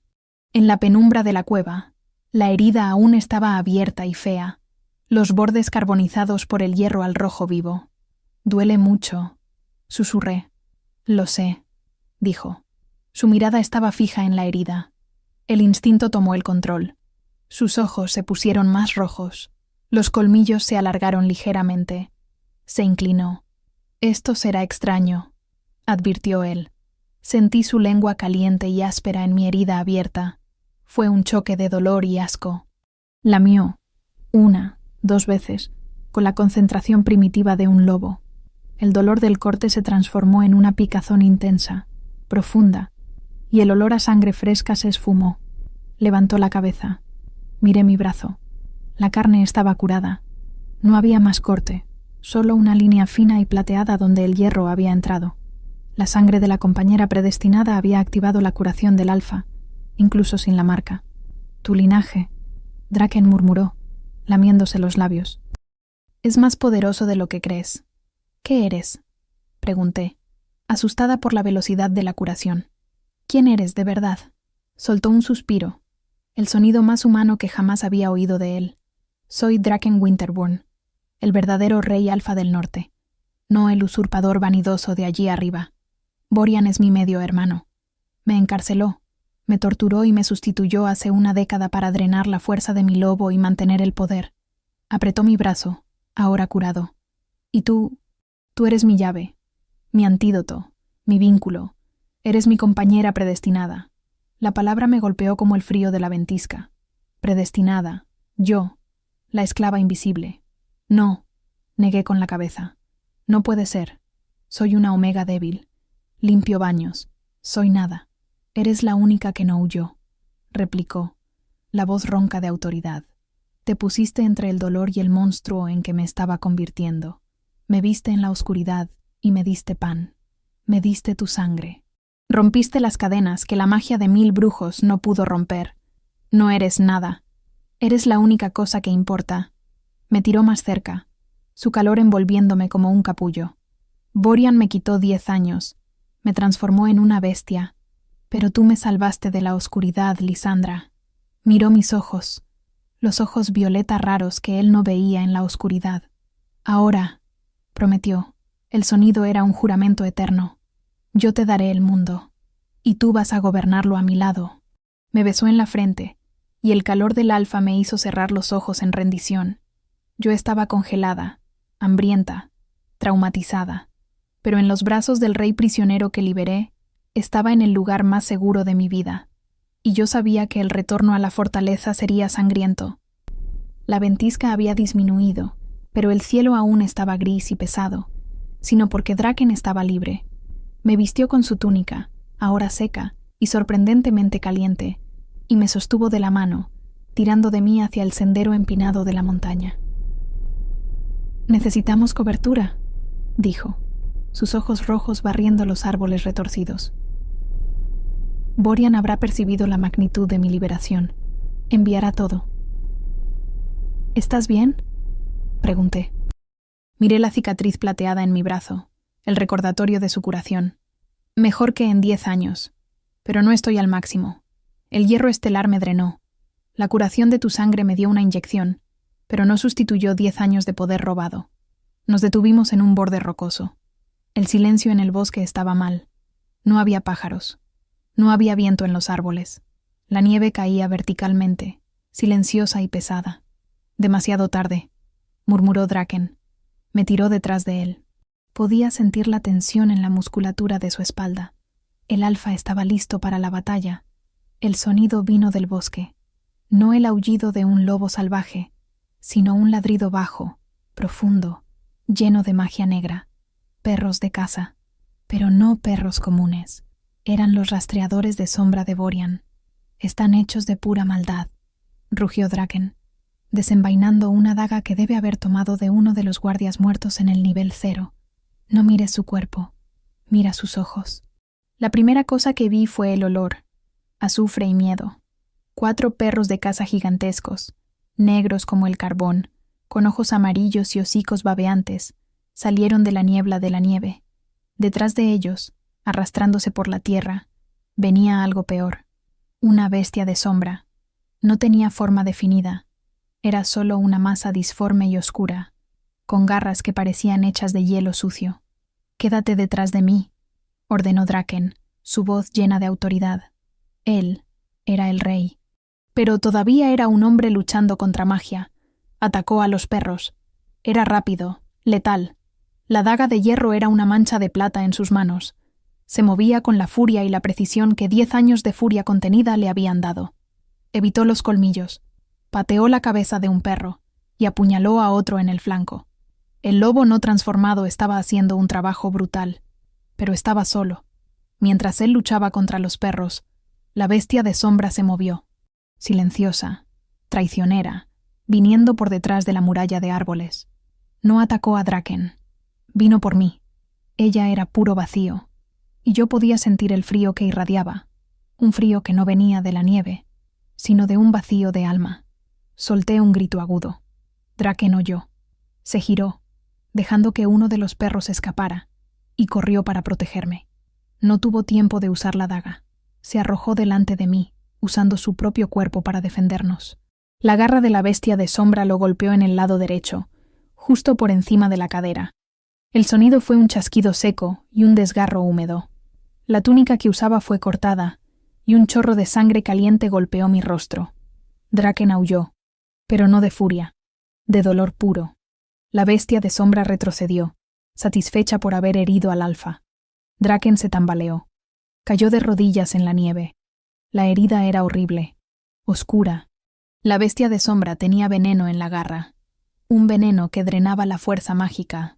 En la penumbra de la cueva, la herida aún estaba abierta y fea, los bordes carbonizados por el hierro al rojo vivo. «Duele mucho», susurré. «Lo sé», dijo. Su mirada estaba fija en la herida. El instinto tomó el control. Sus ojos se pusieron más rojos. Los colmillos se alargaron ligeramente, Se inclinó. Esto será extraño, advirtió él. Sentí su lengua caliente y áspera en mi herida abierta. Fue un choque de dolor y asco. Lamió, 1, 2 veces, con la concentración primitiva de un lobo. El dolor del corte se transformó en una picazón intensa, profunda, y el olor a sangre fresca se esfumó. Levantó la cabeza. Miré mi brazo. La carne estaba curada. No había más corte, solo una línea fina y plateada donde el hierro había entrado. La sangre de la compañera predestinada había activado la curación del alfa, incluso sin la marca. Tu linaje, Draken murmuró, lamiéndose los labios. Es más poderoso de lo que crees. ¿Qué eres? Pregunté, asustada por la velocidad de la curación. ¿Quién eres de verdad? Soltó un suspiro, el sonido más humano que jamás había oído de él. Soy Draken Winterborn, el verdadero rey alfa del norte, no el usurpador vanidoso de allí arriba. Borian es mi medio hermano. Me encarceló, me torturó y me sustituyó hace una década para drenar la fuerza de mi lobo y mantener el poder. Apretó mi brazo, ahora curado. Y tú eres mi llave, mi antídoto, mi vínculo. Eres mi compañera predestinada. La palabra me golpeó como el frío de la ventisca. Predestinada, yo, la esclava invisible. No, negué con la cabeza. No puede ser. Soy una omega débil. Limpio baños. Soy nada. Eres la única que no huyó, replicó, la voz ronca de autoridad. Te pusiste entre el dolor y el monstruo en que me estaba convirtiendo. Me viste en la oscuridad y me diste pan. Me diste tu sangre. Rompiste las cadenas que la magia de 1000 brujos no pudo romper. No eres nada. Eres la única cosa que importa. Me tiró más cerca, su calor envolviéndome como un capullo. Borian me quitó 10 años. Me transformó en una bestia. Pero tú me salvaste de la oscuridad, Lisandra. Miró mis ojos, los ojos violeta raros que él no veía en la oscuridad. Ahora, prometió, el sonido era un juramento eterno. Yo te daré el mundo, y tú vas a gobernarlo a mi lado. Me besó en la frente, y el calor del alfa me hizo cerrar los ojos en rendición. Yo estaba congelada, hambrienta, traumatizada, pero en los brazos del rey prisionero que liberé, estaba en el lugar más seguro de mi vida, y yo sabía que el retorno a la fortaleza sería sangriento. La ventisca había disminuido, pero el cielo aún estaba gris y pesado, sino porque Draken estaba libre. Me vistió con su túnica, ahora seca y sorprendentemente caliente, y me sostuvo de la mano, tirando de mí hacia el sendero empinado de la montaña. «Necesitamos cobertura», dijo, sus ojos rojos barriendo los árboles retorcidos. Borian habrá percibido la magnitud de mi liberación. Enviará todo. ¿Estás bien?, pregunté. Miré la cicatriz plateada en mi brazo, el recordatorio de su curación. Mejor que en 10 años, pero no estoy al máximo. El hierro estelar me drenó. La curación de tu sangre me dio una inyección, pero no sustituyó 10 años de poder robado. Nos detuvimos en un borde rocoso. El silencio en el bosque estaba mal. No había pájaros. No había viento en los árboles. La nieve caía verticalmente, silenciosa y pesada. Demasiado tarde, murmuró Draken. Me tiró detrás de él. Podía sentir la tensión en la musculatura de su espalda. El alfa estaba listo para la batalla. El sonido vino del bosque. No el aullido de un lobo salvaje, sino un ladrido bajo, profundo, lleno de magia negra. Perros de caza, pero no perros comunes. Eran los rastreadores de sombra de Borian. Están hechos de pura maldad, rugió Draken, desenvainando una daga que debe haber tomado de uno de los guardias muertos en el nivel 0. No mires su cuerpo, mira sus ojos. La primera cosa que vi fue el olor, azufre y miedo. 4 perros de caza gigantescos, negros como el carbón, con ojos amarillos y hocicos babeantes, salieron de la niebla de la nieve. Detrás de ellos, arrastrándose por la tierra, venía algo peor. Una bestia de sombra. No tenía forma definida. Era solo una masa disforme y oscura, con garras que parecían hechas de hielo sucio. «Quédate detrás de mí», ordenó Draken, su voz llena de autoridad. Él era el rey. Pero todavía era un hombre luchando contra magia. Atacó a los perros. Era rápido, letal. La daga de hierro era una mancha de plata en sus manos. Se movía con la furia y la precisión que 10 años de furia contenida le habían dado. Evitó los colmillos, pateó la cabeza de un perro y apuñaló a otro en el flanco. El lobo no transformado estaba haciendo un trabajo brutal, pero estaba solo. Mientras él luchaba contra los perros, la bestia de sombra se movió, silenciosa, traicionera, viniendo por detrás de la muralla de árboles. No atacó a Draken. Vino por mí. Ella era puro vacío, y yo podía sentir el frío que irradiaba, un frío que no venía de la nieve, sino de un vacío de alma. Solté un grito agudo. Draken oyó. Se giró, dejando que uno de los perros escapara, y corrió para protegerme. No tuvo tiempo de usar la daga. Se arrojó delante de mí, usando su propio cuerpo para defendernos. La garra de la bestia de sombra lo golpeó en el lado derecho, justo por encima de la cadera. El sonido fue un chasquido seco y un desgarro húmedo. La túnica que usaba fue cortada, y un chorro de sangre caliente golpeó mi rostro. Draken aulló, pero no de furia, de dolor puro. La bestia de sombra retrocedió, satisfecha por haber herido al alfa. Draken se tambaleó. Cayó de rodillas en la nieve. La herida era horrible, oscura. La bestia de sombra tenía veneno en la garra, un veneno que drenaba la fuerza mágica.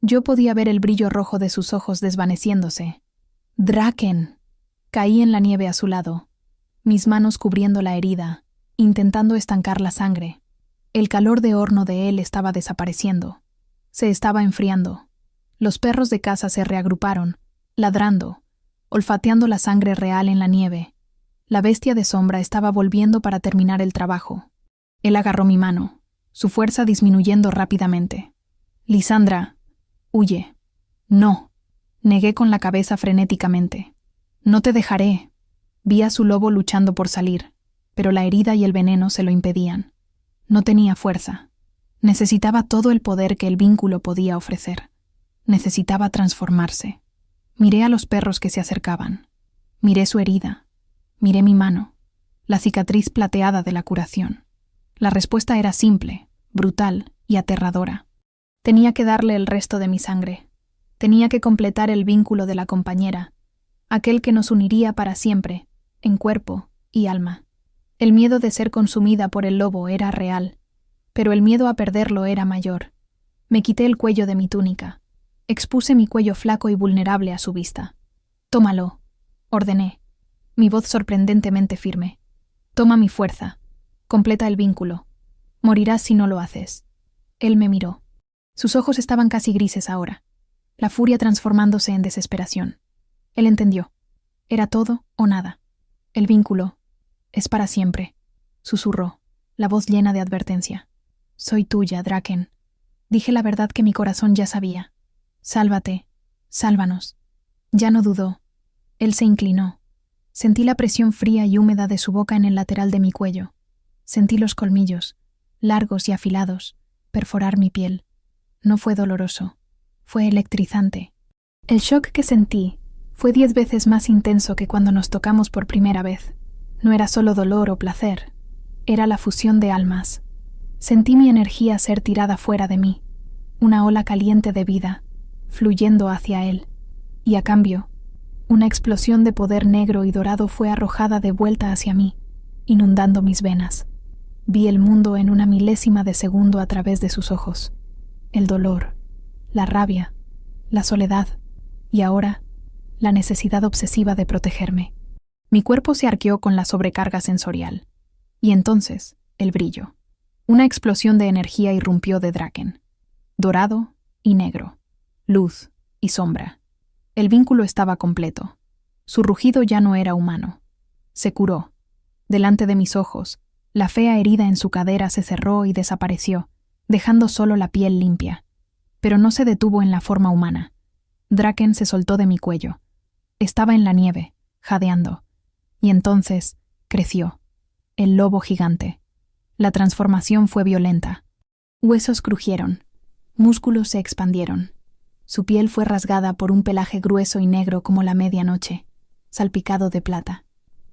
Yo podía ver el brillo rojo de sus ojos desvaneciéndose. ¡Draken! Caí en la nieve a su lado, mis manos cubriendo la herida, intentando estancar la sangre. El calor de horno de él estaba desapareciendo. Se estaba enfriando. Los perros de caza se reagruparon, ladrando, olfateando la sangre real en la nieve. La bestia de sombra estaba volviendo para terminar el trabajo. Él agarró mi mano, su fuerza disminuyendo rápidamente. «Lisandra, huye». «No», negué con la cabeza frenéticamente. «No te dejaré». Vi a su lobo luchando por salir, pero la herida y el veneno se lo impedían. No tenía fuerza. Necesitaba todo el poder que el vínculo podía ofrecer. Necesitaba transformarse. Miré a los perros que se acercaban. Miré su herida. Miré mi mano, la cicatriz plateada de la curación. La respuesta era simple, brutal y aterradora. Tenía que darle el resto de mi sangre. Tenía que completar el vínculo de la compañera, aquel que nos uniría para siempre, en cuerpo y alma. El miedo de ser consumida por el lobo era real, pero el miedo a perderlo era mayor. Me quité el cuello de mi túnica. Expuse mi cuello flaco y vulnerable a su vista. «Tómalo», ordené, mi voz sorprendentemente firme. «Toma mi fuerza. Completa el vínculo. Morirás si no lo haces». Él me miró. Sus ojos estaban casi grises ahora, la furia transformándose en desesperación. Él entendió. Era todo o nada. El vínculo es para siempre, susurró, la voz llena de advertencia. «Soy tuya, Draken». Dije la verdad que mi corazón ya sabía. «Sálvate, sálvanos». Ya no dudó. Él se inclinó. Sentí la presión fría y húmeda de su boca en el lateral de mi cuello. Sentí los colmillos, largos y afilados, perforar mi piel. No fue doloroso. Fue electrizante. El shock que sentí fue 10 veces más intenso que cuando nos tocamos por primera vez. No era solo dolor o placer. Era la fusión de almas. Sentí mi energía ser tirada fuera de mí, una ola caliente de vida, fluyendo hacia él. Y a cambio, una explosión de poder negro y dorado fue arrojada de vuelta hacia mí, inundando mis venas. Vi el mundo en una milésima de segundo a través de sus ojos. El dolor, la rabia, la soledad y ahora, la necesidad obsesiva de protegerme. Mi cuerpo se arqueó con la sobrecarga sensorial. Y entonces, el brillo. Una explosión de energía irrumpió de Draken. Dorado y negro. Luz y sombra. El vínculo estaba completo. Su rugido ya no era humano. Se curó. Delante de mis ojos, la fea herida en su cadera se cerró y desapareció, dejando solo la piel limpia. Pero no se detuvo en la forma humana. Draken se soltó de mi cuello. Estaba en la nieve, jadeando. Y entonces, creció. El lobo gigante. La transformación fue violenta. Huesos crujieron. Músculos se expandieron. Su piel fue rasgada por un pelaje grueso y negro como la medianoche, salpicado de plata.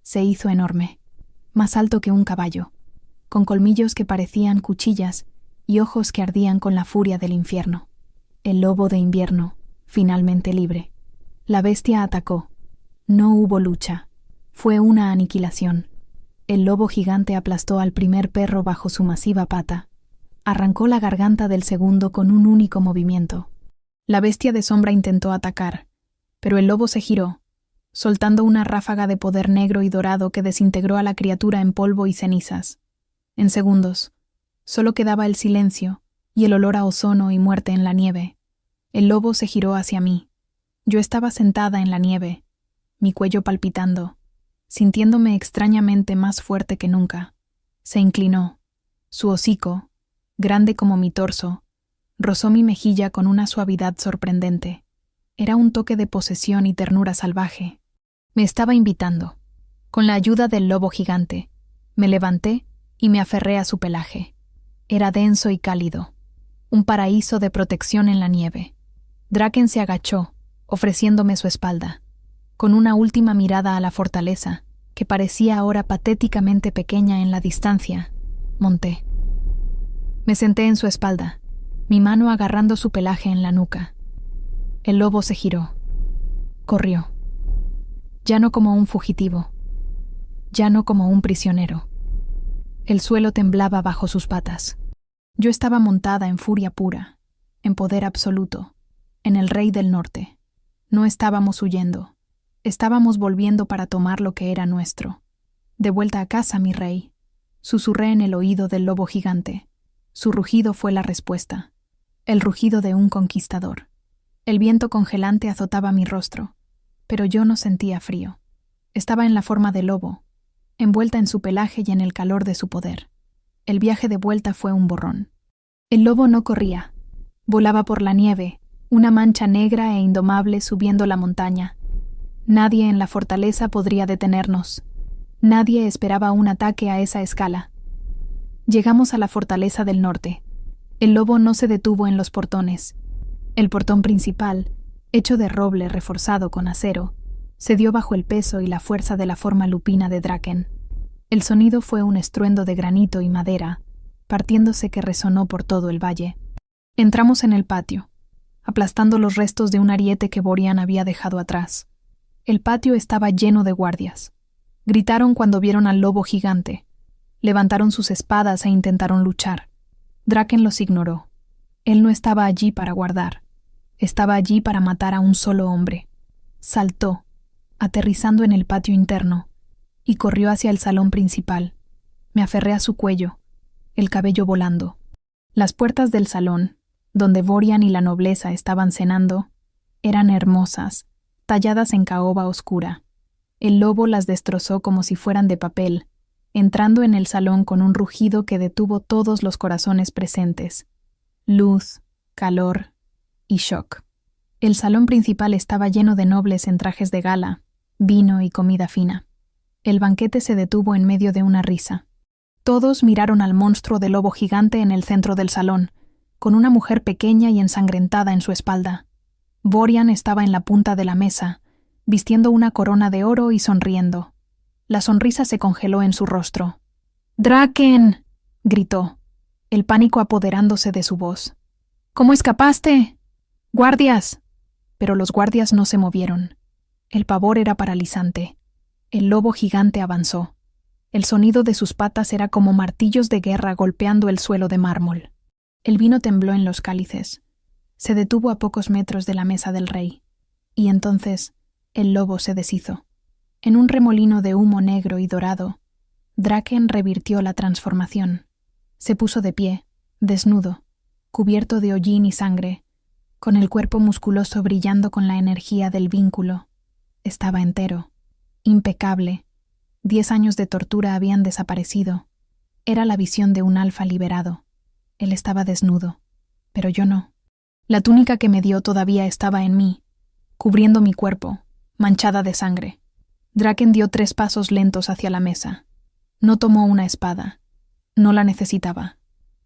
Se hizo enorme, más alto que un caballo, con colmillos que parecían cuchillas y ojos que ardían con la furia del infierno. El lobo de invierno, finalmente libre. La bestia atacó. No hubo lucha. Fue una aniquilación. El lobo gigante aplastó al primer perro bajo su masiva pata. Arrancó la garganta del segundo con un único movimiento. La bestia de sombra intentó atacar, pero el lobo se giró, soltando una ráfaga de poder negro y dorado que desintegró a la criatura en polvo y cenizas. En segundos, solo quedaba el silencio y el olor a ozono y muerte en la nieve. El lobo se giró hacia mí. Yo estaba sentada en la nieve, mi cuello palpitando, sintiéndome extrañamente más fuerte que nunca. Se inclinó. Su hocico, grande como mi torso, rozó mi mejilla con una suavidad sorprendente. Era un toque de posesión y ternura salvaje. Me estaba invitando. Con la ayuda del lobo gigante, me levanté y me aferré a su pelaje. Era denso y cálido, un paraíso de protección en la nieve. Draken se agachó, ofreciéndome su espalda. Con una última mirada a la fortaleza, que parecía ahora patéticamente pequeña en la distancia, monté. Me senté en su espalda, mi mano agarrando su pelaje en la nuca. El lobo se giró. Corrió. Ya no como un fugitivo. Ya no como un prisionero. El suelo temblaba bajo sus patas. Yo estaba montada en furia pura, en poder absoluto, en el rey del norte. No estábamos huyendo. Estábamos volviendo para tomar lo que era nuestro. De vuelta a casa, mi rey. Susurré en el oído del lobo gigante. Su rugido fue la respuesta. El rugido de un conquistador. El viento congelante azotaba mi rostro, pero yo no sentía frío. Estaba en la forma de lobo, envuelta en su pelaje y en el calor de su poder. El viaje de vuelta fue un borrón. El lobo no corría. Volaba por la nieve, una mancha negra e indomable subiendo la montaña. Nadie en la fortaleza podría detenernos. Nadie esperaba un ataque a esa escala. Llegamos a la fortaleza del norte. El lobo no se detuvo en los portones. El portón principal, hecho de roble reforzado con acero, cedió bajo el peso y la fuerza de la forma lupina de Draken. El sonido fue un estruendo de granito y madera, partiéndose que resonó por todo el valle. Entramos en el patio, aplastando los restos de un ariete que Borian había dejado atrás. El patio estaba lleno de guardias. Gritaron cuando vieron al lobo gigante. Levantaron sus espadas e intentaron luchar. Draken los ignoró. Él no estaba allí para guardar. Estaba allí para matar a un solo hombre. Saltó, aterrizando en el patio interno, y corrió hacia el salón principal. Me aferré a su cuello, el cabello volando. Las puertas del salón, donde Borian y la nobleza estaban cenando, eran hermosas, talladas en caoba oscura. El lobo las destrozó como si fueran de papel, entrando en el salón con un rugido que detuvo todos los corazones presentes. Luz, calor y shock. El salón principal estaba lleno de nobles en trajes de gala, vino y comida fina. El banquete se detuvo en medio de una risa. Todos miraron al monstruo de lobo gigante en el centro del salón, con una mujer pequeña y ensangrentada en su espalda. Borian estaba en la punta de la mesa, vistiendo una corona de oro y sonriendo. La sonrisa se congeló en su rostro. «¡Draken!», gritó, el pánico apoderándose de su voz. «¿Cómo escapaste? ¡Guardias!». Pero los guardias no se movieron. El pavor era paralizante. El lobo gigante avanzó. El sonido de sus patas era como martillos de guerra golpeando el suelo de mármol. El vino tembló en los cálices. Se detuvo a pocos metros de la mesa del rey. Y entonces el lobo se deshizo. En un remolino de humo negro y dorado, Draken revirtió la transformación. Se puso de pie, desnudo, cubierto de hollín y sangre, con el cuerpo musculoso brillando con la energía del vínculo. Estaba entero, impecable. 10 años de tortura habían desaparecido. Era la visión de un alfa liberado. Él estaba desnudo, pero yo no. La túnica que me dio todavía estaba en mí, cubriendo mi cuerpo, manchada de sangre. Draken dio 3 pasos lentos hacia la mesa. No tomó una espada. No la necesitaba.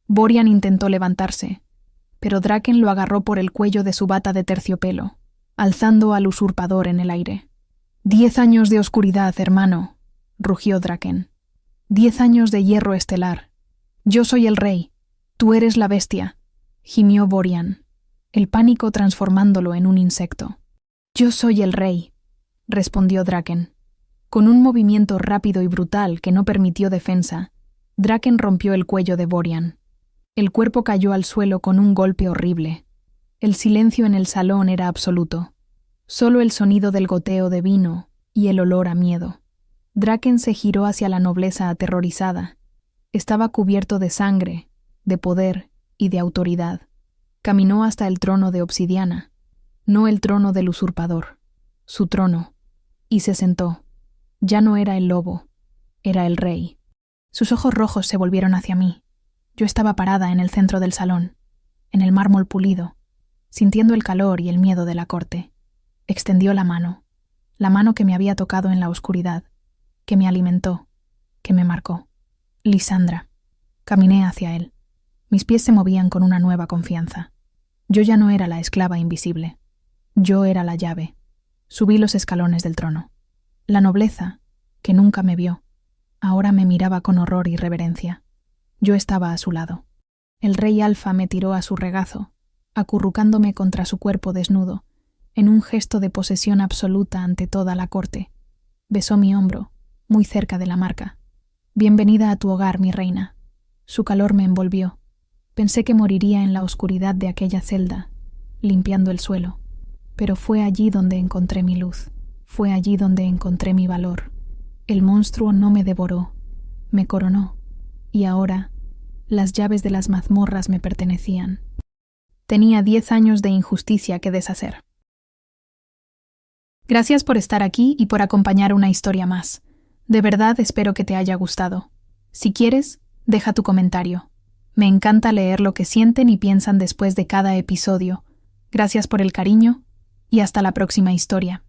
Borian intentó levantarse, pero Draken lo agarró por el cuello de su bata de terciopelo, alzando al usurpador en el aire. 10 años de oscuridad, hermano, rugió Draken. 10 años de hierro estelar. Yo soy el rey. Tú eres la bestia, gimió Borian. el pánico transformándolo en un insecto. «Yo soy el rey», respondió Draken. Con un movimiento rápido y brutal que no permitió defensa, Draken rompió el cuello de Borian. El cuerpo cayó al suelo con un golpe horrible. El silencio en el salón era absoluto. Solo el sonido del goteo de vino y el olor a miedo. Draken se giró hacia la nobleza aterrorizada. Estaba cubierto de sangre, de poder y de autoridad. Caminó hasta el trono de obsidiana, no el trono del usurpador, su trono, y se sentó. Ya no era el lobo, era el rey. Sus ojos rojos se volvieron hacia mí. Yo estaba parada en el centro del salón, en el mármol pulido, sintiendo el calor y el miedo de la corte. Extendió la mano que me había tocado en la oscuridad, que me alimentó, que me marcó. Lisandra. Caminé hacia él. Mis pies se movían con una nueva confianza. Yo ya no era la esclava invisible. Yo era la llave. Subí los escalones del trono. La nobleza, que nunca me vio, ahora me miraba con horror y reverencia. Yo estaba a su lado. El rey Alfa me tiró a su regazo, acurrucándome contra su cuerpo desnudo, en un gesto de posesión absoluta ante toda la corte. Besó mi hombro, muy cerca de la marca. «Bienvenida a tu hogar, mi reina». Su calor me envolvió. Pensé que moriría en la oscuridad de aquella celda, limpiando el suelo. Pero fue allí donde encontré mi luz. Fue allí donde encontré mi valor. El monstruo no me devoró, me coronó. Y ahora, las llaves de las mazmorras me pertenecían. Tenía 10 años de injusticia que deshacer. Gracias por estar aquí y por acompañar una historia más. De verdad espero que te haya gustado. Si quieres, deja tu comentario. Me encanta leer lo que sienten y piensan después de cada episodio. Gracias por el cariño y hasta la próxima historia.